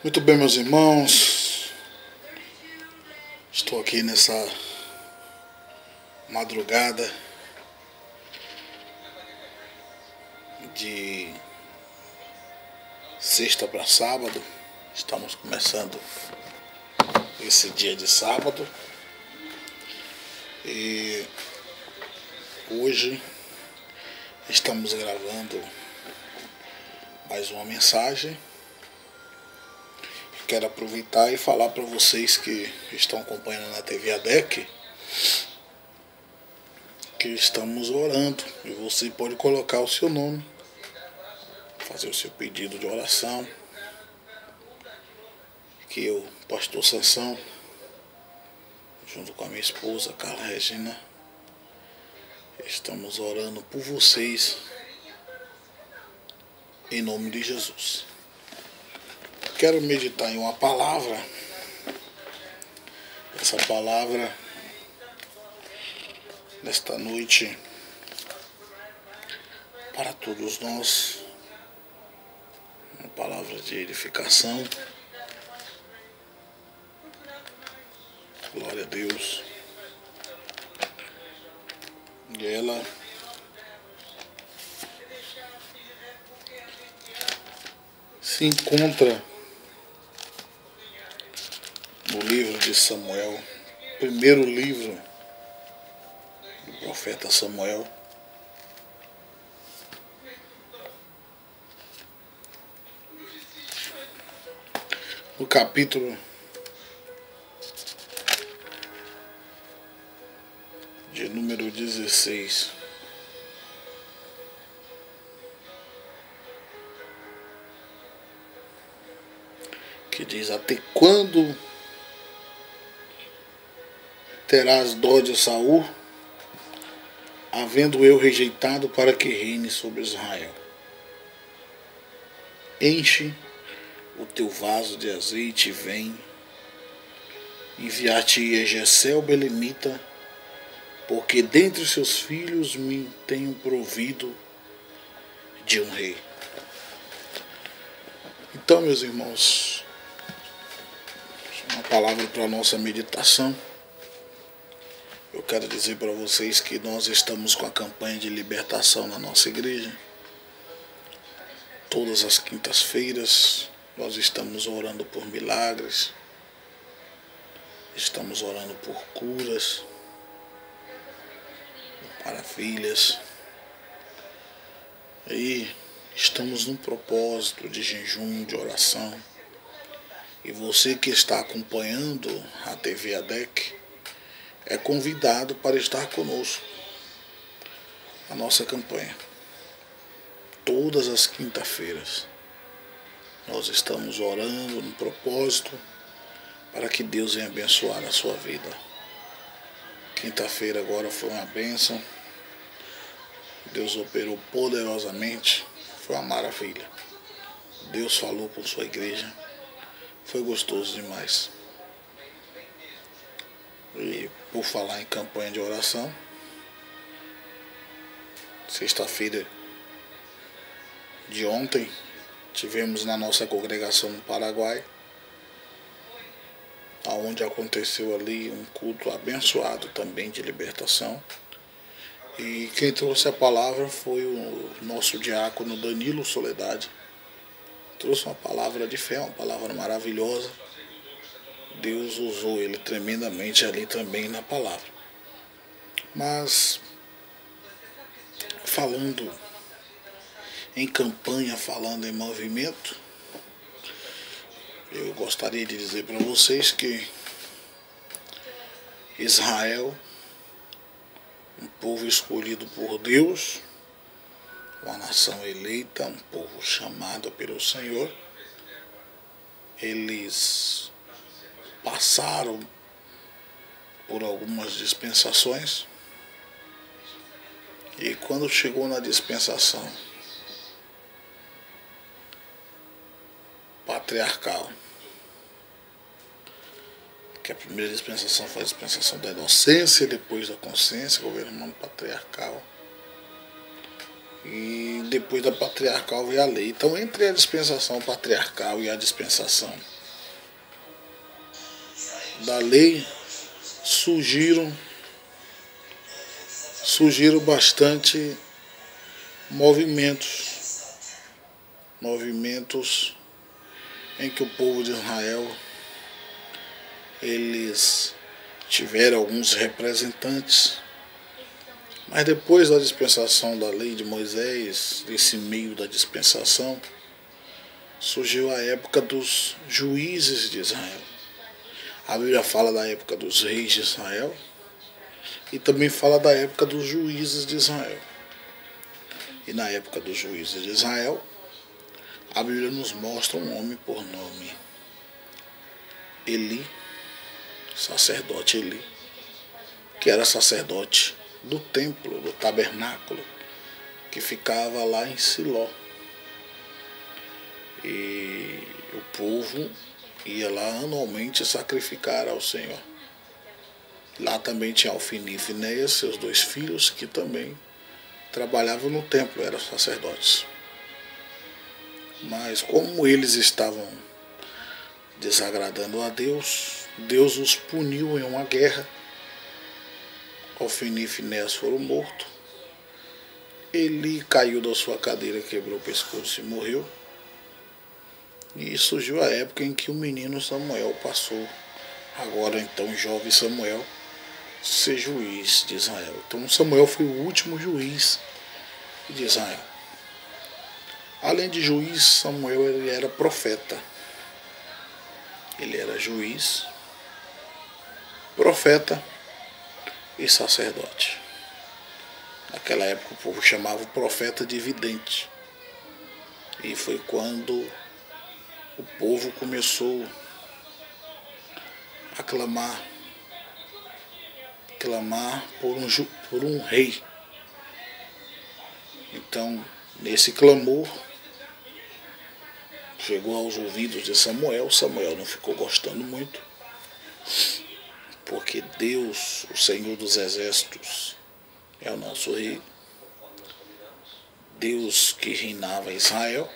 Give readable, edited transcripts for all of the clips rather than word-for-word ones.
Muito bem, meus irmãos, estou aqui nessa madrugada de sexta para sábado. Estamos começando esse dia de sábado e hoje estamos gravando mais uma mensagem. Quero aproveitar e falar para vocês que estão acompanhando na TV ADEC que estamos orando e você pode colocar o seu nome, fazer o seu pedido de oração, que eu, pastor Sansão, junto com a minha esposa Carla Regina, estamos orando por vocês em nome de Jesus. Quero meditar em uma palavra. Essa palavra nesta noite para todos nós, uma palavra de edificação. Glória a Deus. E ela se encontra no livro de Samuel, primeiro livro do profeta Samuel, no capítulo de número 16. Que diz: até quando terás dó de Saul, havendo eu rejeitado para que reine sobre Israel? Enche o teu vaso de azeite e vem, enviar-te-ei Jessé belemita, porque dentre os seus filhos me tenho provido de um rei. Então, meus irmãos, uma palavra para a nossa meditação. Eu quero dizer para vocês que nós estamos com a campanha de libertação na nossa igreja. Todas as quintas-feiras nós estamos orando por milagres, estamos orando por curas, por maravilhas. E estamos num propósito de jejum, de oração. E você que está acompanhando a TV ADEC é convidado para estar conosco na nossa campanha. Todas as quintas-feiras nós estamos orando no propósito para que Deus venha abençoar a sua vida. Quinta-feira agora foi uma bênção. Deus operou poderosamente. Foi uma maravilha. Deus falou com sua igreja. Foi gostoso demais. E por falar em campanha de oração, sexta-feira de ontem tivemos na nossa congregação no Paraguai, onde aconteceu ali um culto abençoado também de libertação. E quem trouxe a palavra foi o nosso diácono Danilo Soledade. Trouxe uma palavra de fé, uma palavra maravilhosa. Deus usou ele tremendamente ali também na palavra. Mas, falando em campanha, falando em movimento, eu gostaria de dizer para vocês que Israel, um povo escolhido por Deus, uma nação eleita, um povo chamado pelo Senhor, eles passaram por algumas dispensações e quando chegou na dispensação patriarcal, que a primeira dispensação foi a dispensação da inocência, depois da consciência, governo humano patriarcal, E depois da patriarcal veio a lei. Então, entre a dispensação patriarcal e a dispensação da lei, surgiram bastante movimentos em que o povo de Israel, eles tiveram alguns representantes, mas depois da dispensação da lei de Moisés, desse meio da dispensação, surgiu a época dos juízes de Israel. A Bíblia fala da época dos reis de Israel e também fala da época dos juízes de Israel. E na época dos juízes de Israel, a Bíblia nos mostra um homem por nome Eli, sacerdote Eli, que era sacerdote do templo, do tabernáculo, que ficava lá em Siló. E o povo ia lá anualmente sacrificar ao Senhor. Lá também tinha Ofni e Finéias, seus 2 filhos, que também trabalhavam no templo, eram sacerdotes. Mas como eles estavam desagradando a Deus, Deus os puniu em uma guerra. Ofni e Finéias foram mortos. Eli caiu da sua cadeira, quebrou o pescoço e morreu. E surgiu a época em que o menino Samuel passou, agora então jovem Samuel, ser juiz de Israel. Então Samuel foi o último juiz de Israel. Além de juiz, Samuel ele era profeta. Ele era juiz, profeta e sacerdote. Naquela época o povo chamava o profeta de vidente. E foi quando o povo começou a clamar por um rei. Então, nesse clamor, chegou aos ouvidos de Samuel. Samuel não ficou gostando muito, porque Deus, o Senhor dos Exércitos, é o nosso rei. Deus que reinava em Israel.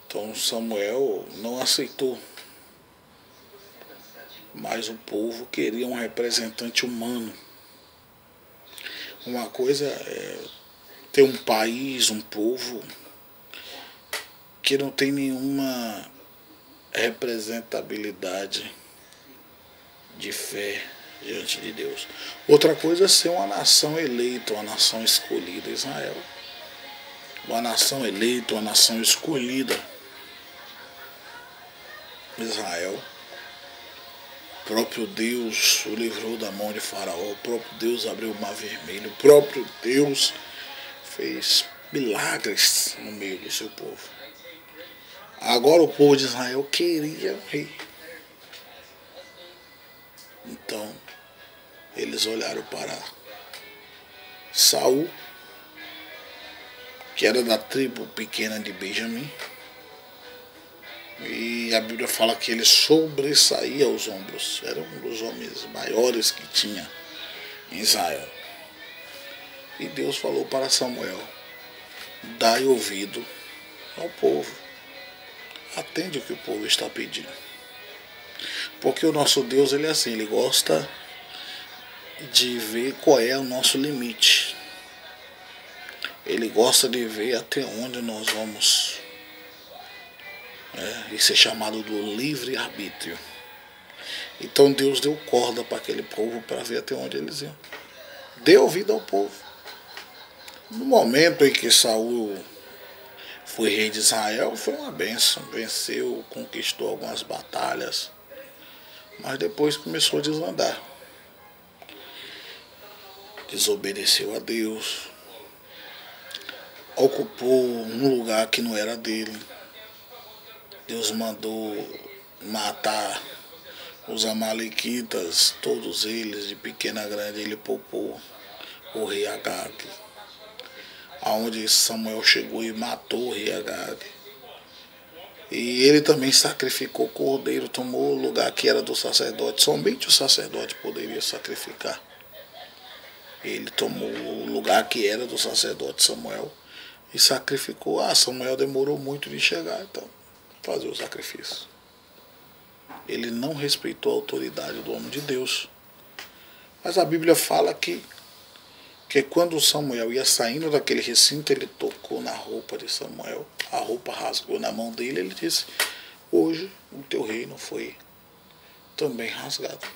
Então Samuel não aceitou. Mas o povo queria um representante humano. Uma coisa é ter um país, um povo que não tem nenhuma representabilidade de fé diante de Deus. Outra coisa é ser uma nação eleita, uma nação escolhida. Israel, uma nação eleita, uma nação escolhida. Israel, o próprio Deus o livrou da mão de Faraó, o próprio Deus abriu o mar vermelho, o próprio Deus fez milagres no meio do seu povo. Agora o povo de Israel queria um rei. Então eles olharam para Saul, que era da tribo pequena de Benjamim, e a Bíblia fala que ele sobressaía os ombros, era um dos homens maiores que tinha em Israel. E Deus falou para Samuel: dai ouvido ao povo, atende o que o povo está pedindo. Porque o nosso Deus, ele é assim, ele gosta de ver qual é o nosso limite. Ele gosta de ver até onde nós vamos. Isso é chamado do livre-arbítrio. Então Deus deu corda para aquele povo para ver até onde eles iam. Deu ouvido ao povo. No momento em que Saul foi rei de Israel, foi uma bênção. Venceu, conquistou algumas batalhas. Mas depois começou a desandar. Desobedeceu a Deus. Ocupou um lugar que não era dele. Deus mandou matar os amalequitas, todos eles, de pequena a grande. Ele poupou o rei Agag, aonde Samuel chegou e matou o rei Agag. E ele também sacrificou cordeiro, tomou o lugar que era do sacerdote. Somente o sacerdote poderia sacrificar. Ele tomou o lugar que era do sacerdote Samuel e sacrificou. Samuel demorou muito de chegar, então fazer o sacrifício. Ele não respeitou a autoridade do homem de Deus. Mas a Bíblia fala que quando Samuel ia saindo daquele recinto, ele tocou na roupa de Samuel, a roupa rasgou na mão dele, ele disse: hoje o teu reino foi também rasgado.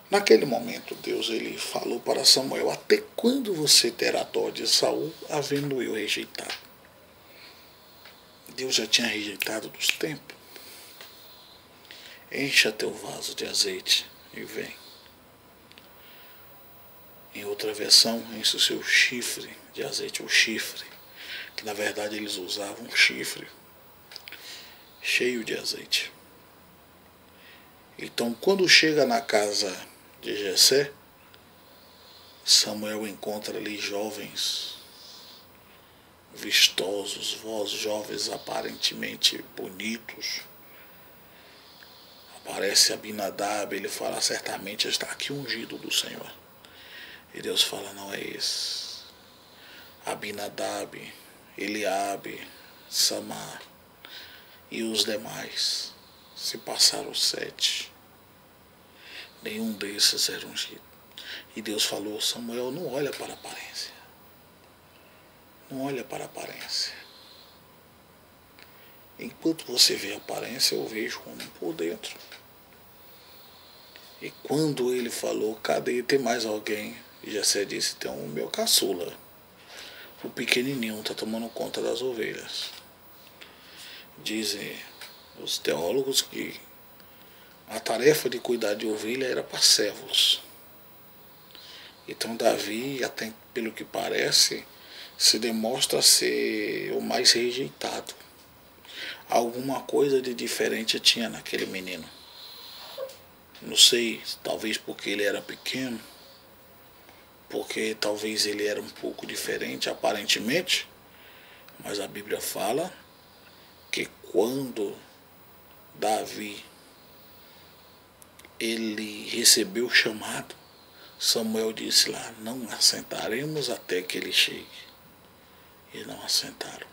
Naquele momento, Deus ele falou para Samuel: até quando você terá dó de Saul, havendo eu rejeitado? Deus já tinha rejeitado dos tempos. Encha teu vaso de azeite e vem. Em outra versão, enche o seu chifre de azeite, ou chifre, que na verdade eles usavam um chifre cheio de azeite. Então, quando chega na casa de Jessé, Samuel encontra ali jovens vistosos, jovens aparentemente bonitos. Aparece Abinadab, ele fala: certamente está aqui ungido do Senhor. E Deus fala: não é esse. Abinadab, Eliabe, Samar e os demais. Se passaram 7. Nenhum desses era ungido. E Deus falou: Samuel, não olha para a aparência. Não olha para a aparência. Enquanto você vê a aparência, eu vejo o homem por dentro. E quando ele falou: cadê? Tem mais alguém? Jessé disse: tem o meu caçula. O pequenininho está tomando conta das ovelhas. Dizem os teólogos que a tarefa de cuidar de ovelha era para servos. Então Davi, até pelo que parece, se demonstra ser o mais rejeitado. Alguma coisa de diferente tinha naquele menino. Não sei, talvez porque ele era pequeno, porque talvez ele era um pouco diferente aparentemente, mas a Bíblia fala que quando Davi ele recebeu o chamado, Samuel disse lá: não assentaremos até que ele chegue. E não assentaram.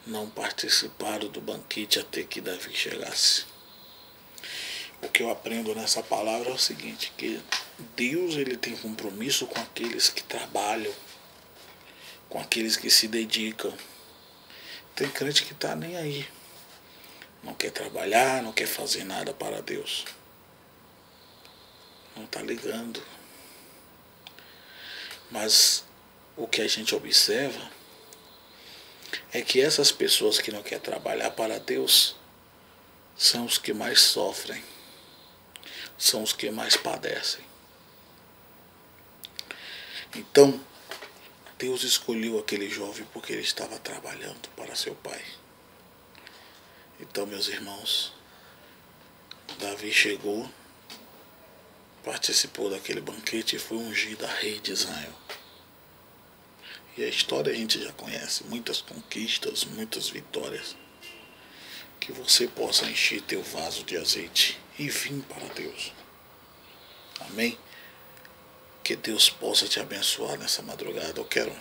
Não participaram do banquete até que Davi chegasse. O que eu aprendo nessa palavra é o seguinte, que Deus ele tem compromisso com aqueles que trabalham, com aqueles que se dedicam. Tem crente que está nem aí. Não quer trabalhar, não quer fazer nada para Deus. Não está ligando. Mas o que a gente observa é que essas pessoas que não querem trabalhar para Deus são os que mais sofrem, são os que mais padecem. Então, Deus escolheu aquele jovem porque ele estava trabalhando para seu pai. Então, meus irmãos, Davi chegou, participou daquele banquete e foi ungido a rei de Israel. E a história a gente já conhece, muitas conquistas, muitas vitórias. Que você possa encher teu vaso de azeite e vir para Deus. Amém? Que Deus possa te abençoar nessa madrugada. Eu quero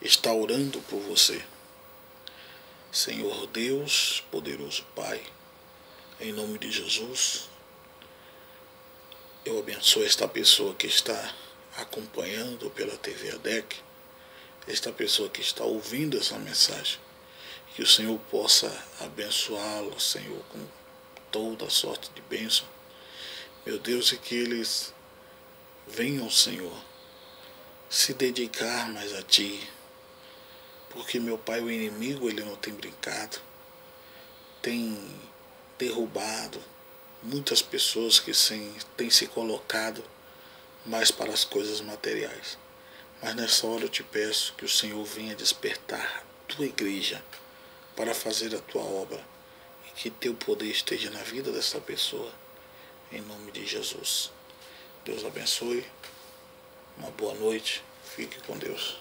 estar orando por você. Senhor Deus, poderoso Pai, em nome de Jesus, eu abençoo esta pessoa que está acompanhando pela TV ADEC, esta pessoa que está ouvindo essa mensagem, que o Senhor possa abençoá-lo, Senhor, com toda sorte de bênção, meu Deus, e que eles venham, Senhor, se dedicar mais a Ti, porque, meu Pai, o inimigo, ele não tem brincado, tem derrubado muitas pessoas que têm se colocado mais para as coisas materiais. Mas nessa hora eu te peço que o Senhor venha despertar a tua igreja para fazer a tua obra e que teu poder esteja na vida dessa pessoa, em nome de Jesus. Deus abençoe, uma boa noite, fique com Deus.